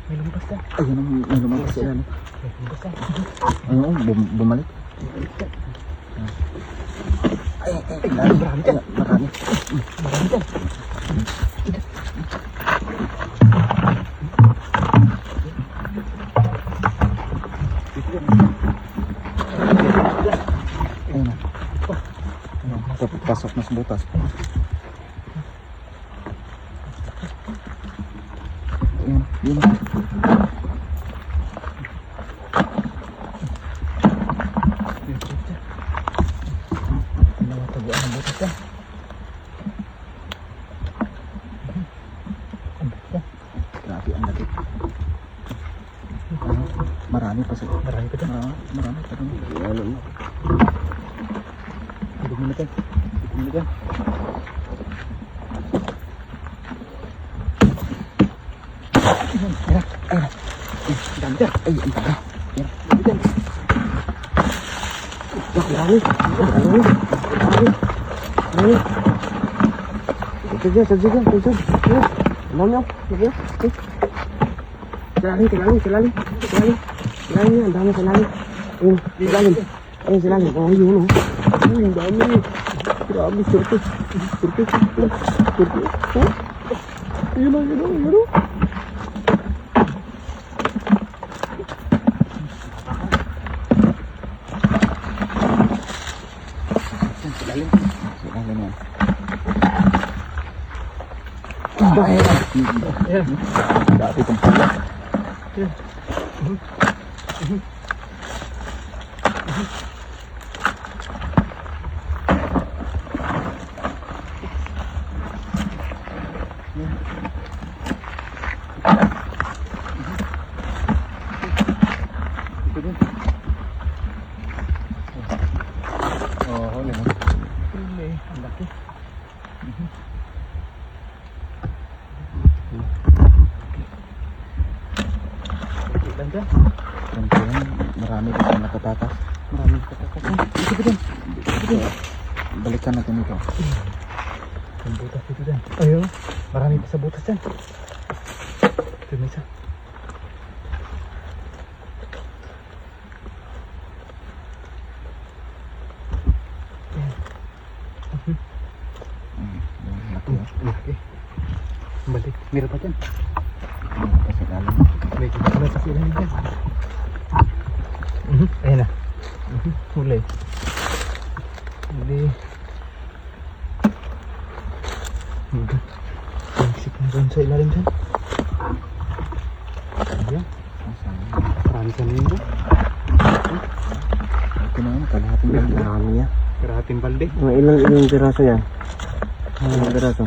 May lumabas na. Ayun ang may lumabas sa ilalim. May lumabas na. Ayun, bumalik. Ay, marami dyan. Marami. Marami dyan. Ayun na. Pasok na sa butas. Ayun, yun na. Taguan ng butas yan. Grabe ang laki. Marami pa sa... Marami pa dyan. Marami pa dyan. Ano mo? Dumi na dyan. Dumi na dyan. Ayun, ayun, ayun. Dami dyan. Ay, ang taga. Ayun, dami dyan. Marami. Marami. Marami. Ito dyan. Alam nyo. Silalim. Ang dami silalim. Ayun, silalim. Ayun, silalim. Oh, yun, oh. Ay, ang dami. Grabe, surprise. Oh. Yun, oh. Silalim yan. Ayan. Dati itong pala. Ayan. Ito din. Huli mo. Huli. Ang laki. Lang dyan. Marami pa nakatatas. Ito din. Balikan natin ito. Ang butas dito dyan. Ayun. Marami pa sa butas dyan. Ito yung isa. Laki. Laki. Balik. Meron pa dyan. Kasi lalim. Medyo wala pa sila dyan. Ayan na. Huli. Pangsik na doon sa ilalim dyan. Ayan. Marami sa nito. Ito na yun. Kalahating balde. Marami yan. Karating balde. Ilang piraso yan? Ilang piraso?